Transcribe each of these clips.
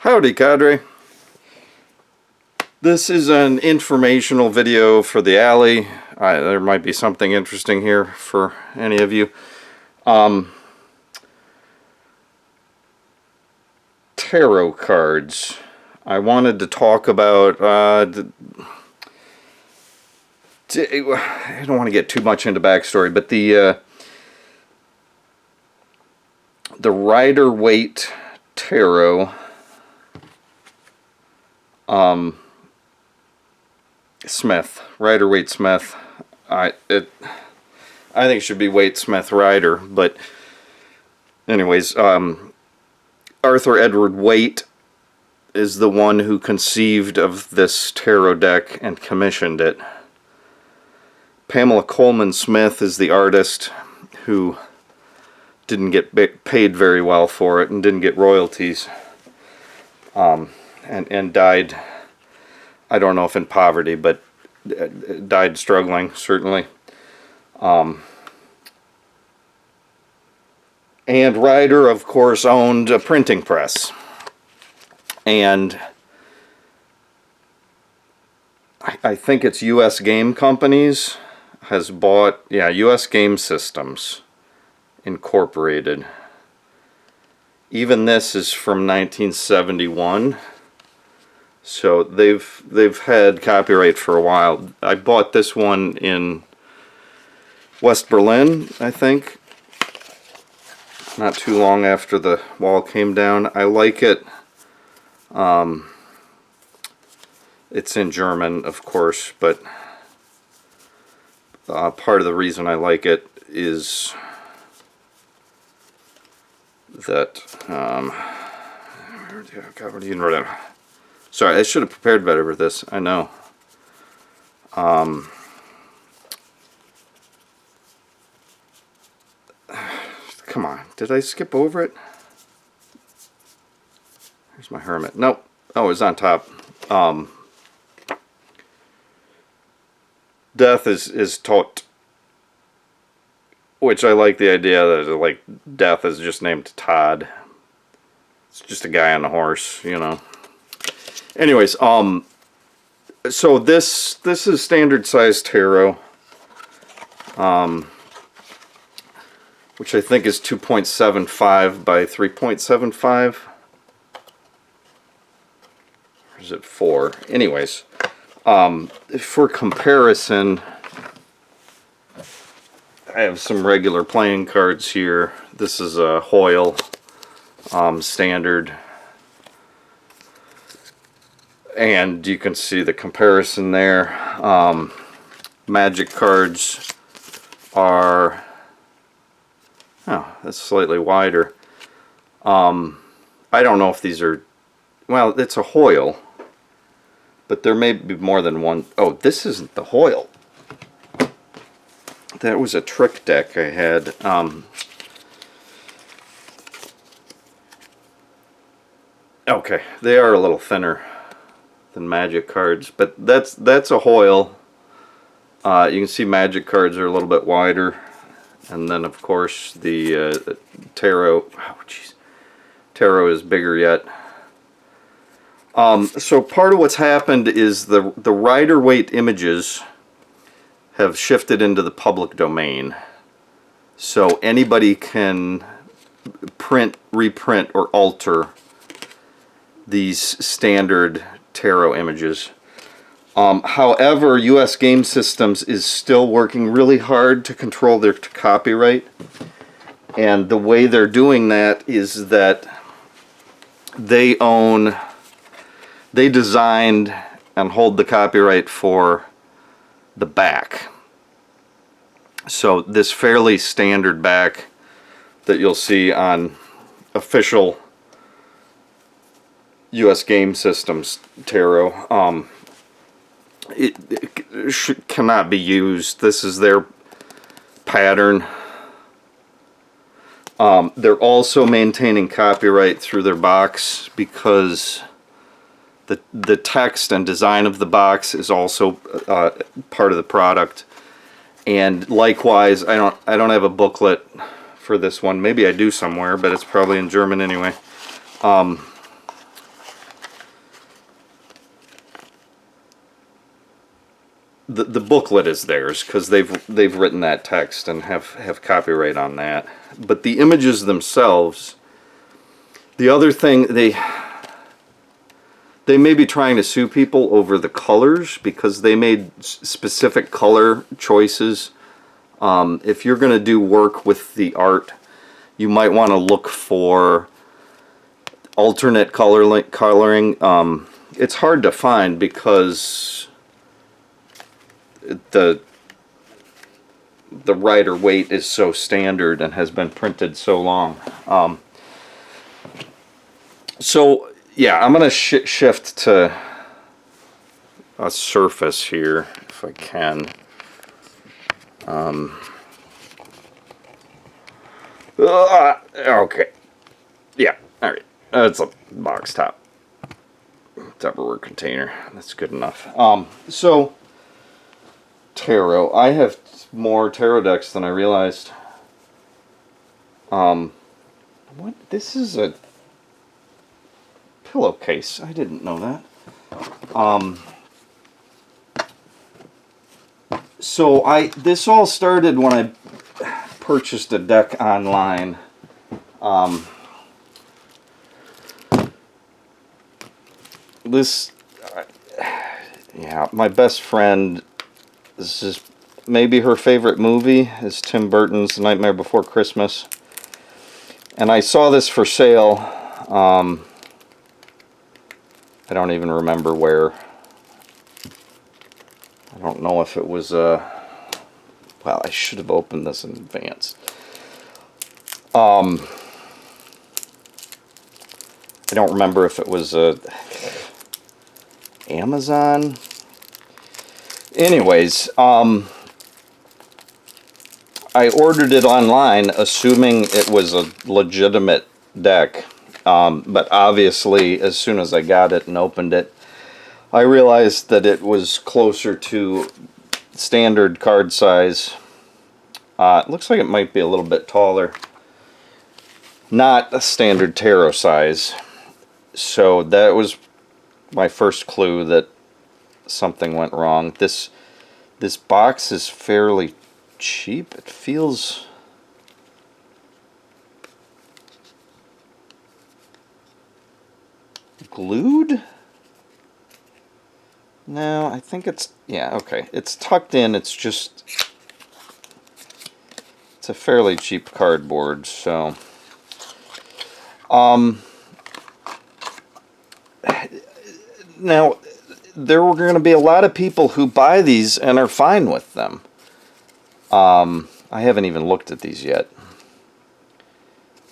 Howdy, cadre. This is an informational video for the alley. There might be something interesting here for any of you. Tarot cards. I wanted to talk about I don't want to get too much into backstory, but the Rider-Waite Tarot Smith, Rider-Waite Smith. I think it should be Waite Smith Rider, but anyways, Arthur Edward Waite is the one who conceived of this tarot deck and commissioned it. Pamela Coleman Smith is the artist who didn't get paid very well for it and didn't get royalties, and died, I don't know if in poverty, but died struggling, certainly. And Rider, of course, owned a printing press. And I think it's U.S. Game Companies has bought, yeah, U.S. Game Systems Incorporated. Even this is from 1971. So they've had copyright for a while. I bought this one in West Berlin, I think, not too long after the wall came down. I like it. It's in German, of course, but part of the reason I like it is that sorry, I should have prepared better for this, I know. Come on, did I skip over it? Here's my hermit. Nope. Oh, it's on top. Death is tot, which I like the idea that, like, Death is just named Todd. It's just a guy on a horse, you know. Anyways, so this is standard size tarot, which I think is 2.75 by 3.75. Or is it 4? Anyways, for comparison, I have some regular playing cards here. This is a Hoyle standard. And you can see the comparison there. Magic cards are, oh, that's slightly wider. I don't know if these are, well, it's a Hoyle, but there may be more than one. Oh, this isn't the Hoyle. That was a trick deck I had. Okay, they are a little thinner than Magic cards, but that's a Hoyle. You can see Magic cards are a little bit wider, and then of course the tarot. Oh, jeez, tarot is bigger yet. So part of what's happened is the Rider-Waite images have shifted into the public domain, so anybody can print, reprint, or alter these standard tarot images. However, U.S. Game Systems is still working really hard to control their copyright, and the way they're doing that is that they designed and hold the copyright for the back. So this fairly standard back that you'll see on official U.S. Game Systems tarot, it cannot be used. This is their pattern. They're also maintaining copyright through their box because the text and design of the box is also part of the product. And likewise, I don't have a booklet for this one. Maybe I do somewhere, but it's probably in German anyway. the booklet is theirs because they've written that text and have copyright on that. But the images themselves, the other thing, they may be trying to sue people over the colors because they made specific color choices. If you're going to do work with the art, you might want to look for alternate coloring. It's hard to find because the writer weight is so standard and has been printed so long. So yeah, I'm going to shift to a surface here if I can. Okay. Yeah, alright. It's a box top. Tupperware container. That's good enough. So, tarot. I have more tarot decks than I realized. What? This is a pillowcase. I didn't know that. So this all started when I purchased a deck online. Yeah, my best friend, this is maybe her favorite movie, is Tim Burton's Nightmare Before Christmas. And I saw this for sale. I don't even remember where. I don't know if it was well, I should have opened this in advance. I don't remember if it was Amazon. Anyways, I ordered it online assuming it was a legitimate deck. But obviously, as soon as I got it and opened it, I realized that it was closer to standard card size. It looks like it might be a little bit taller. Not a standard tarot size. So that was my first clue that something went wrong. This box is fairly cheap. It feels... glued? No, I think it's... yeah, okay. It's tucked in. It's just... it's a fairly cheap cardboard, so... Now, there were going to be a lot of people who buy these and are fine with them. I haven't even looked at these yet.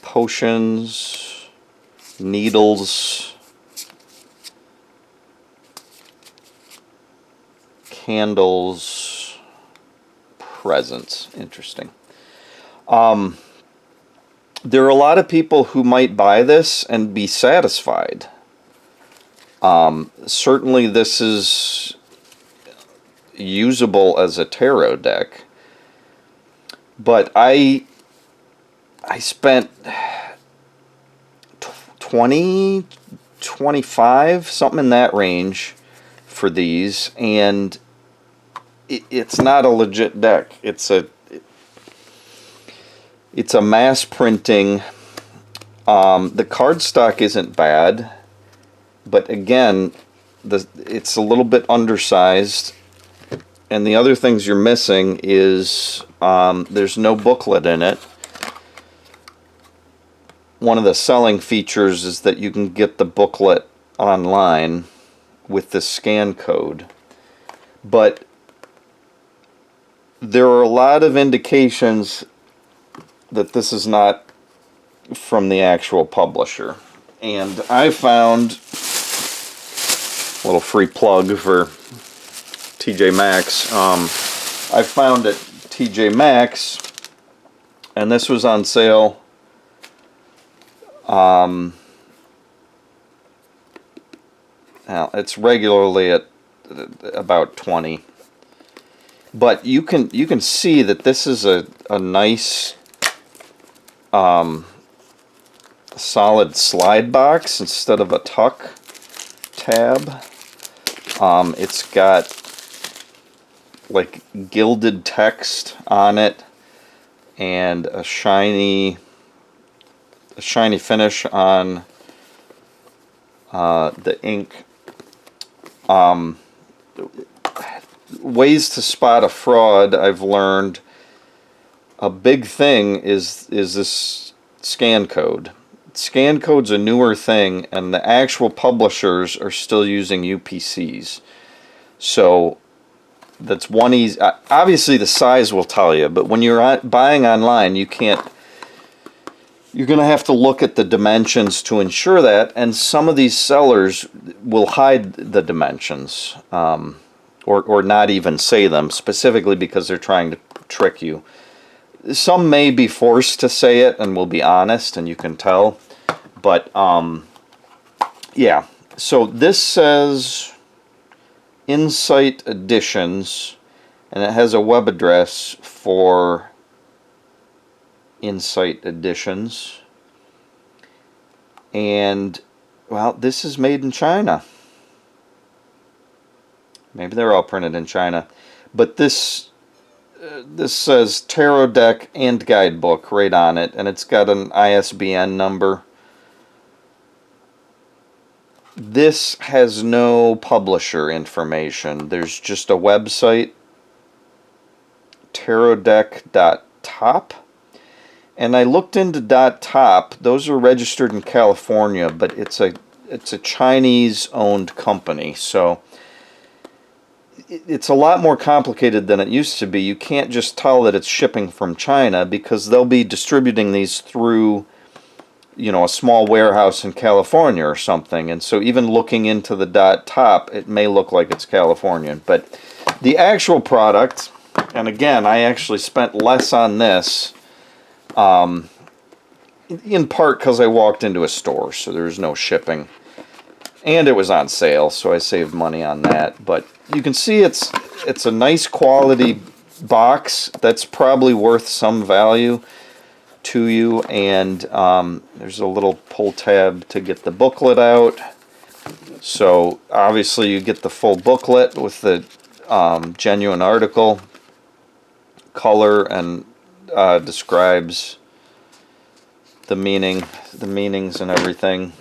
Potions, needles, candles, presents. Interesting. There are a lot of people who might buy this and be satisfied. Certainly this is usable as a tarot deck, but I spent 20, 25, something in that range for these, and it's not a legit deck. It's a mass printing. The cardstock isn't bad, but again, it's a little bit undersized. And the other things you're missing is there's no booklet in it. One of the selling features is that you can get the booklet online with the scan code. But there are a lot of indications that this is not from the actual publisher. And I found a little free plug for TJ Maxx. I found at TJ Maxx, and this was on sale. Now it's regularly at about 20. But you can see that this is a nice solid slide box instead of a tuck tab. It's got like gilded text on it and a shiny finish on the ink. Ways to spot a fraud, I've learned a big thing is this scan code. Scan code's a newer thing, and the actual publishers are still using UPCs. So that's one easy. Obviously, the size will tell you, but when you're buying online, you can't. You're going to have to look at the dimensions to ensure that, and some of these sellers will hide the dimensions, or not even say them specifically because they're trying to trick you. Some may be forced to say it and will be honest, and you can tell. But yeah. So this says Insight Editions, and it has a web address for Insight Editions. And well, this is made in China. Maybe they're all printed in China, but this says Tarot Deck and Guidebook right on it, and it's got an ISBN number. This has no publisher information. There's just a website, tarotdeck.top. And I looked into .top. Those are registered in California, but it's a Chinese-owned company. So it's a lot more complicated than it used to be. You can't just tell that it's shipping from China because they'll be distributing these through, you know, a small warehouse in California or something. And so even looking into the .top, it may look like it's Californian. But the actual product, and again, I actually spent less on this, in part because I walked into a store, so there's no shipping. And it was on sale, so I saved money on that. But you can see it's a nice quality box that's probably worth some value to you, and there's a little pull tab to get the booklet out. So obviously you get the full booklet with the genuine article, color, and describes the meanings and everything.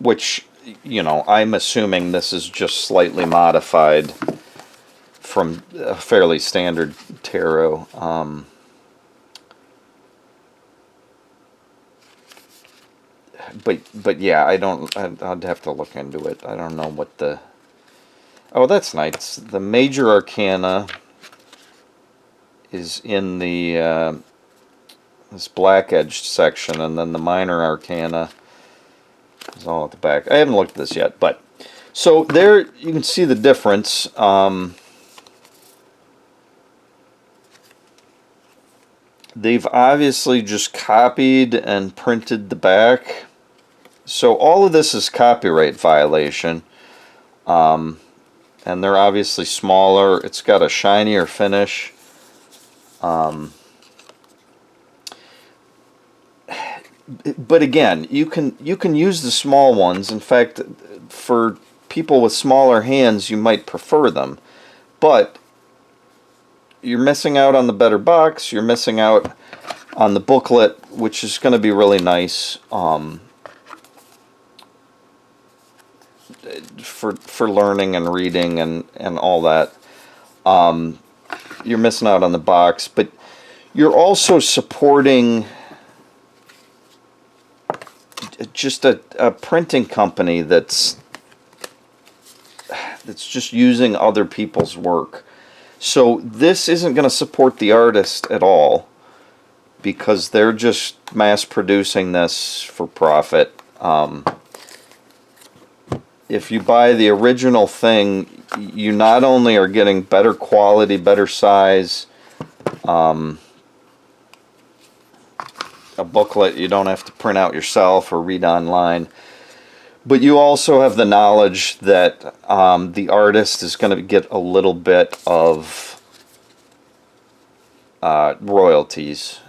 Which, you know, I'm assuming this is just slightly modified from a fairly standard tarot. But yeah, I'd have to look into it. I don't know what the... Oh, that's nice. The major arcana is in the this black edged section, and then the minor arcana is all at the back. I haven't looked at this yet, but so there you can see the difference. They've obviously just copied and printed the back. So all of this is copyright violation. And they're obviously smaller. It's got a shinier finish. But again, you can use the small ones. In fact, for people with smaller hands, you might prefer them. But you're missing out on the better box. You're missing out on the booklet, which is going to be really nice for learning and reading and all that. You're missing out on the box, but you're also supporting just a printing company that's just using other people's work. So this isn't going to support the artist at all because they're just mass producing this for profit. If you buy the original thing, you not only are getting better quality, better size, a booklet you don't have to print out yourself or read online, but you also have the knowledge that the artist is going to get a little bit of royalties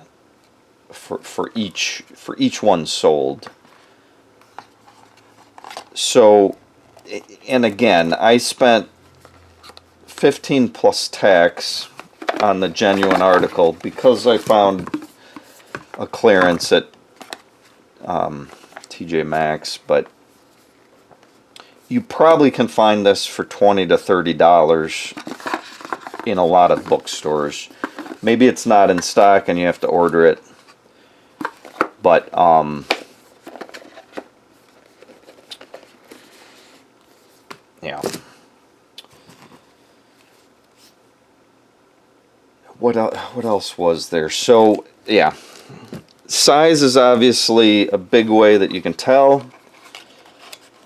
for each one sold. So, and again, I spent $15 plus tax on the genuine article because I found a clearance at TJ Maxx, but you probably can find this for $20 to $30 in a lot of bookstores. Maybe it's not in stock and you have to order it, but yeah. What else was there? So yeah, size is obviously a big way that you can tell.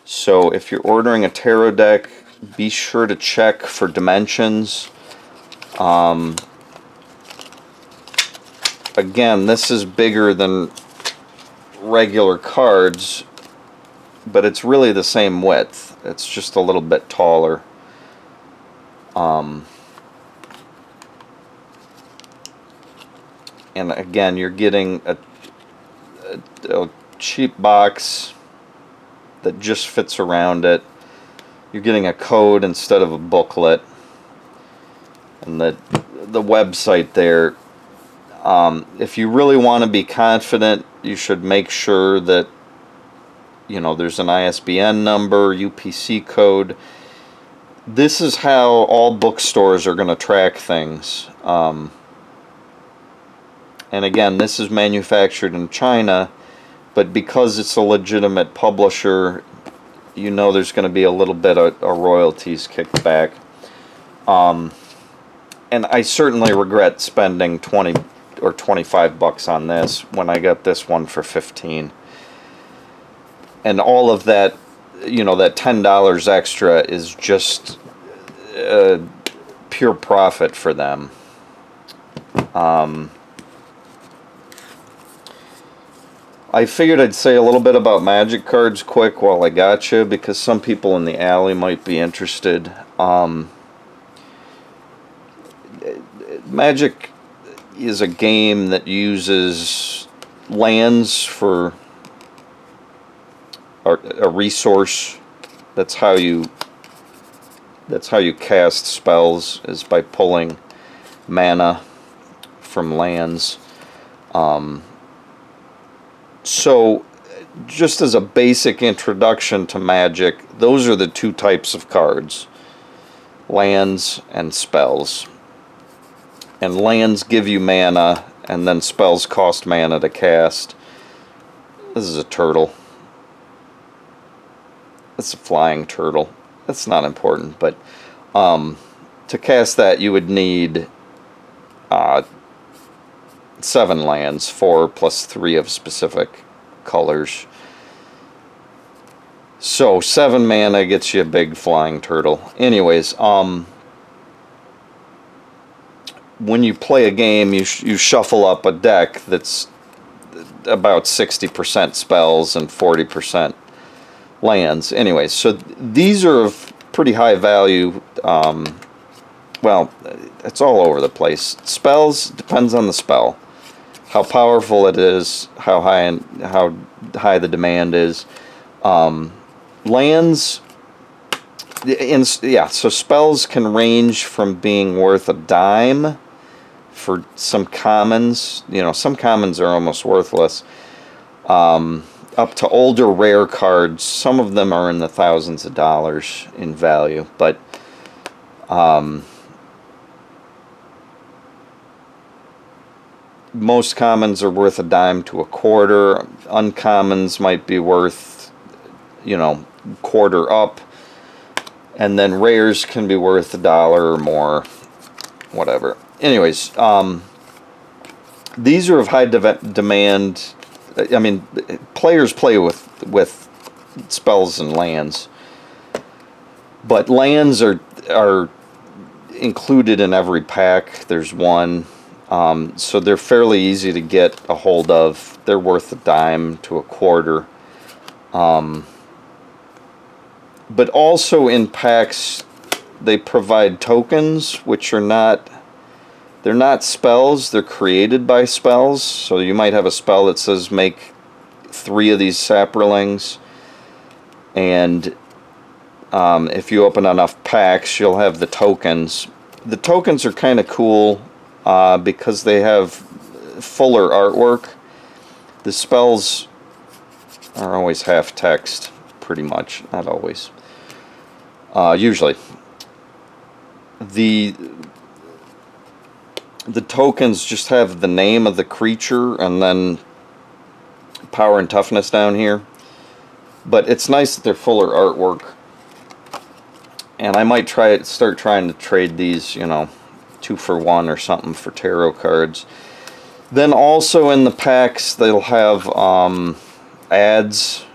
So if you're ordering a tarot deck, be sure to check for dimensions. Again, this is bigger than regular cards, but it's really the same width. It's just a little bit taller. And again, you're getting a cheap box that just fits around it. You're getting a code instead of a booklet. And the website there, if you really want to be confident, you should make sure that, you know, there's an ISBN number, UPC code. This is how all bookstores are going to track things. And again, this is manufactured in China, but because it's a legitimate publisher, you know there's going to be a little bit of royalties kicked back. And I certainly regret spending 20 or 25 bucks on this when I got this one for 15. And all of that, you know, that $10 extra is just pure profit for them. I figured I'd say a little bit about magic cards quick while I got you, because some people in the alley might be interested. Magic is a game that uses lands for a resource. That's how you cast spells, is by pulling mana from lands. So just as a basic introduction to magic, those are the two types of cards: lands and spells. And lands give you mana, and then spells cost mana to cast. This is a turtle. It's a flying turtle. That's not important, but to cast that you would need 7 lands, 4 plus 3 of specific colors. So 7 mana gets you a big flying turtle. Anyways, when you play a game, you shuffle up a deck that's about 60% spells and 40% lands. Anyways, so these are of pretty high value. Well, it's all over the place. Spells depends on the spell, how powerful it is, how high the demand is. Lands, yeah. So spells can range from being worth a dime for some commons. You know, some commons are almost worthless. Up to older rare cards. Some of them are in the thousands of dollars in value, but most commons are worth a dime to a quarter. Uncommons might be worth, you know, quarter up, and then rares can be worth $1 or more, whatever. Anyways, these are of high demand. I mean, players play with spells and lands, but lands are included in every pack. There's one. So they're fairly easy to get a hold of. They're worth a dime to a quarter. But also in packs, they provide tokens, which are they're not spells, they're created by spells. So you might have a spell that says make 3 of these saprolings, and if you open enough packs, you'll have the tokens. The tokens are kind of cool because they have fuller artwork. The spells are always half text, pretty much. Not always. Usually. The tokens just have the name of the creature and then power and toughness down here. But it's nice that they're fuller artwork. And I might start trying to trade these, you know, 2 for 1 or something for tarot cards. Then also in the packs they'll have ads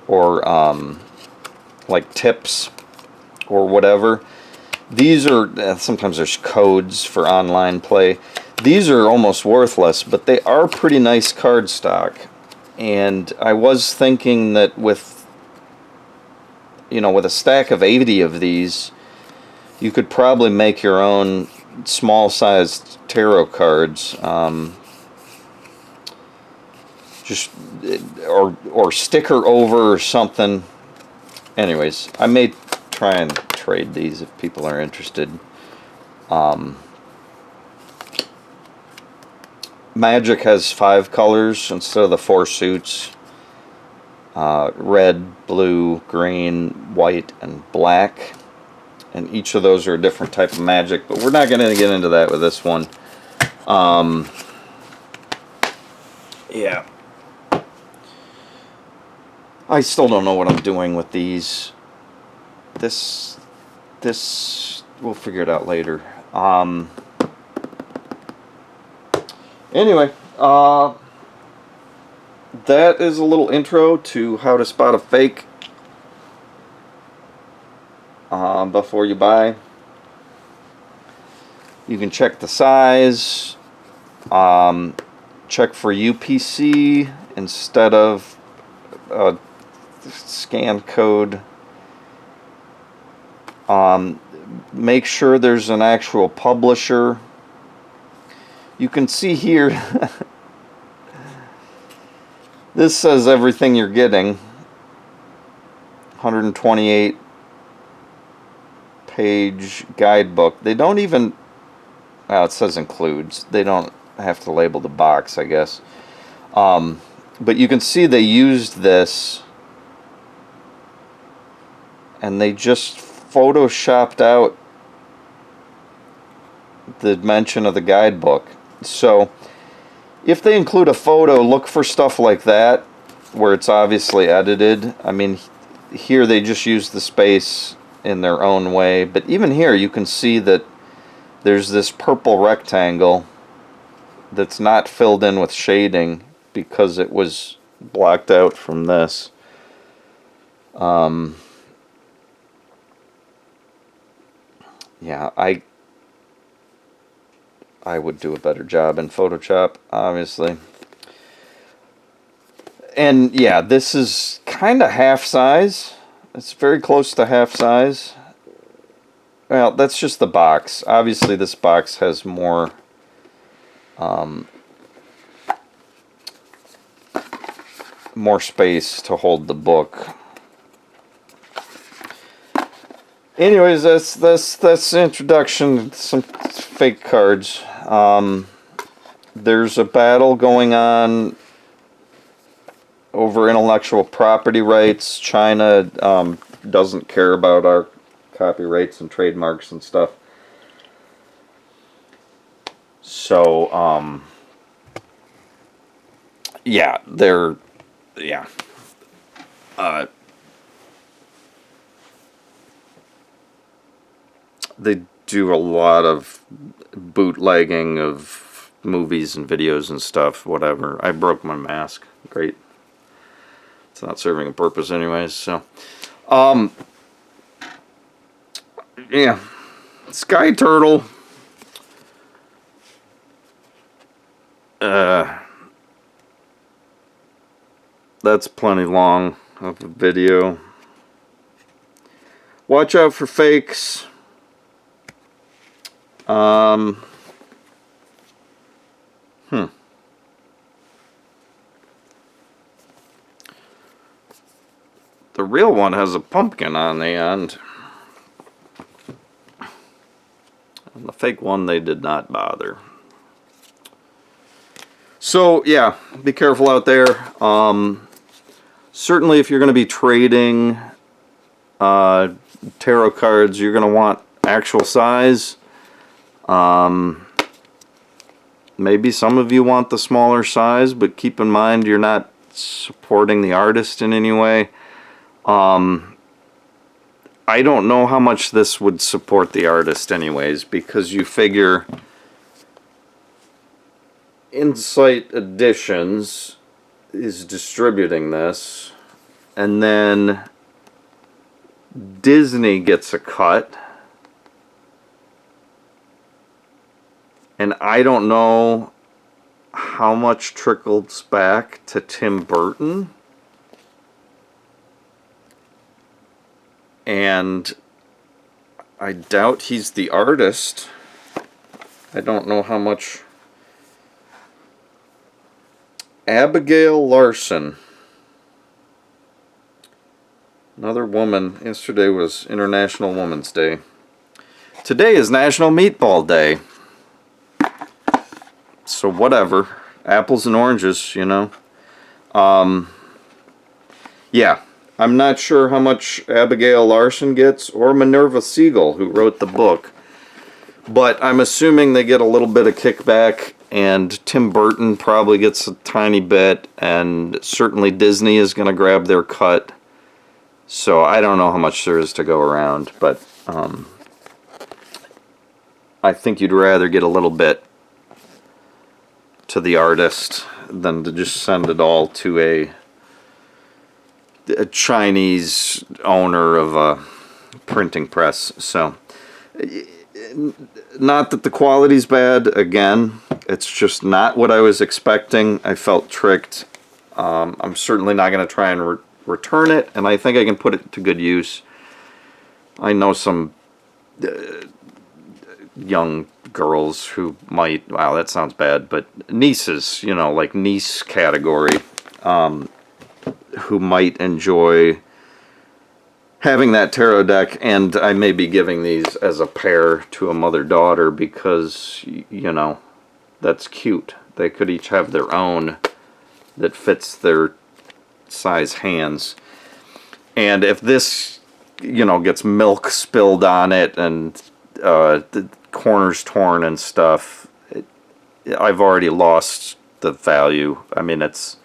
or like tips or whatever. These are, sometimes there's codes for online play. These are almost worthless, but they are pretty nice card stock. And I was thinking that with, you know, with a stack of 80 of these, you could probably make your own small-sized tarot cards. Or sticker over or something. Anyways, I may try and trade these if people are interested. Magic has 5 colors instead of the 4 suits. Red, blue, green, white, and black. And each of those are a different type of magic, but we're not going to get into that with this one. Yeah. I still don't know what I'm doing with these. This, we'll figure it out later. Anyway, that is a little intro to how to spot a fake before you buy. You can check the size, check for UPC instead of scan code. Make sure there's an actual publisher. You can see here this says everything you're getting. 128 page guidebook. They don't even, well, it says includes. They don't have to label the box, I guess. But you can see they used this and they just photoshopped out the mention of the guidebook. So if they include a photo, look for stuff like that where it's obviously edited. I mean, here they just use the space in their own way, but even here you can see that there's this purple rectangle that's not filled in with shading because it was blocked out from this. Yeah, I would do a better job in Photoshop, obviously. And yeah, this is kind of half size. It's very close to half size. Well, that's just the box. Obviously, this box has more more space to hold the book. Anyways, that's the introduction to some fake cards. There's a battle going on over intellectual property rights. China doesn't care about our copyrights and trademarks and stuff. So, yeah, they do a lot of bootlegging of movies and videos and stuff, whatever. I broke my mask. Great. It's not serving a purpose anyways, so. Yeah. Sky Turtle. That's plenty long of a video. Watch out for fakes. The real one has a pumpkin on the end. And the fake one, they did not bother. So, yeah, be careful out there. Certainly, if you're going to be trading tarot cards, you're going to want actual size. Maybe some of you want the smaller size, but keep in mind you're not supporting the artist in any way. I don't know how much this would support the artist anyways, because you figure Insight Editions is distributing this, and then Disney gets a cut, and I don't know how much trickles back to Tim Burton. And I doubt he's the artist. I don't know how much. Abigail Larson. Another woman. Yesterday was International Women's Day. Today is National Meatball Day. So whatever. Apples and oranges, you know. Yeah. I'm not sure how much Abigail Larson gets, or Minerva Siegel, who wrote the book. But I'm assuming they get a little bit of kickback, and Tim Burton probably gets a tiny bit, and certainly Disney is going to grab their cut. So I don't know how much there is to go around, but I think you'd rather get a little bit to the artist than to just send it all to a Chinese owner of a printing press. So, not that the quality's bad, again, it's just not what I was expecting. I felt tricked. I'm certainly not going to try and return it, and I think I can put it to good use. I know some young girls who might, wow, that sounds bad, but nieces, you know, like niece category, who might enjoy having that tarot deck, and I may be giving these as a pair to a mother-daughter because, you know, that's cute. They could each have their own that fits their size hands. And if this, you know, gets milk spilled on it and the corners torn and stuff, I've already lost the value. I mean, it's,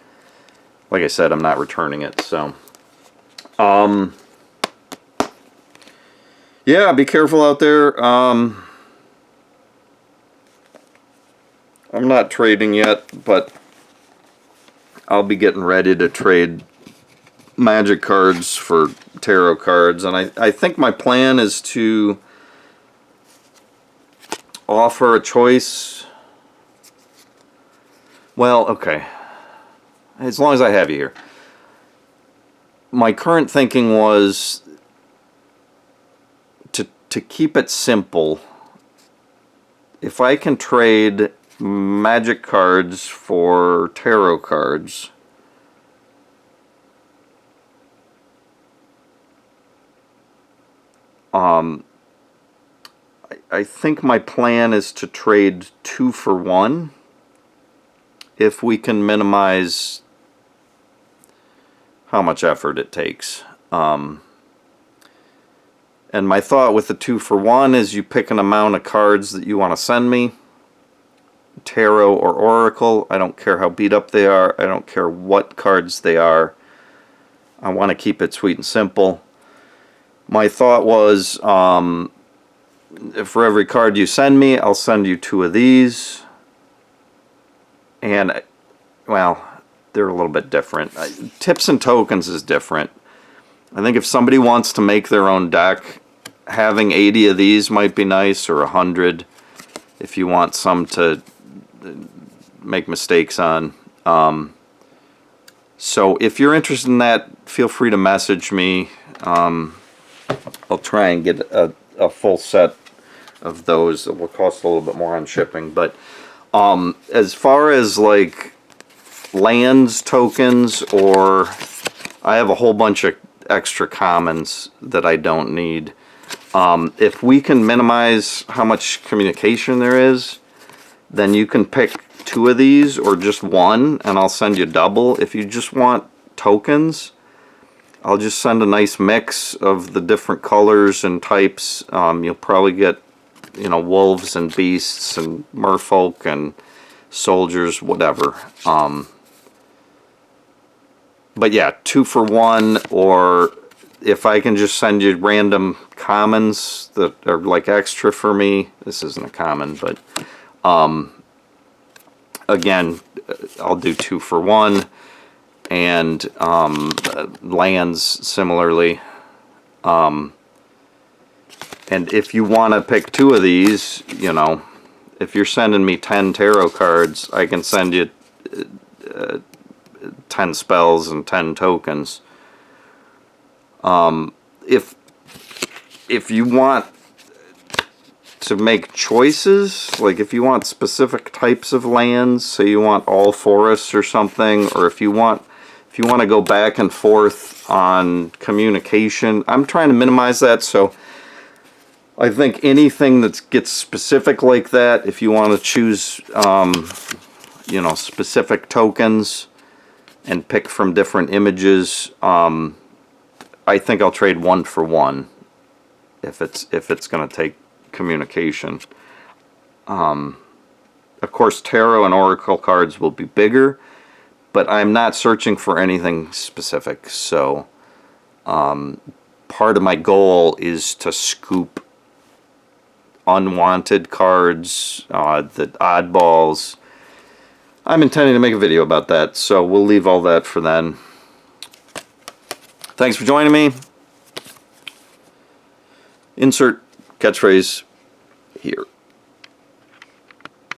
like I said, I'm not returning it, so. Yeah, be careful out there. I'm not trading yet, but I'll be getting ready to trade magic cards for tarot cards, and I think my plan is to offer a choice. Well, okay. As long as I have you here. My current thinking was to keep it simple. If I can trade magic cards for tarot cards, I think my plan is to trade 2 for 1 if we can minimize how much effort it takes. And my thought with the 2 for 1 is you pick an amount of cards that you want to send me, tarot or oracle. I don't care how beat up they are. I don't care what cards they are. I want to keep it sweet and simple. My thought was, for every card you send me, I'll send you 2 of these. And, well, they're a little bit different. Tips and tokens is different. I think if somebody wants to make their own deck, having 80 of these might be nice, or 100 if you want some to make mistakes on. So if you're interested in that, feel free to message me. I'll try and get a full set of those. It will cost a little bit more on shipping, but as far as like lands, tokens, or I have a whole bunch of extra commons that I don't need. If we can minimize how much communication there is, then you can pick 2 of these or just 1 and I'll send you double. If you just want tokens, I'll just send a nice mix of the different colors and types. You'll probably get, you know, wolves and beasts and merfolk and soldiers, whatever. But yeah, 2 for 1, or if I can just send you random commons that are like extra for me. This isn't a common, but again, I'll do 2 for 1. And lands similarly. And if you want to pick 2 of these, you know, if you're sending me 10 tarot cards, I can send you 10 spells and 10 tokens. If you want to make choices, like if you want specific types of lands, say you want all forests or something, or if you want to go back and forth on communication, I'm trying to minimize that. So I think anything that gets specific like that, if you want to choose, you know, specific tokens and pick from different images, I think I'll trade 1 for 1 if it's going to take communication. Of course, tarot and oracle cards will be bigger, but I'm not searching for anything specific. So part of my goal is to scoop unwanted cards, the oddballs. I'm intending to make a video about that, so we'll leave all that for then. Thanks for joining me. Insert catchphrase here.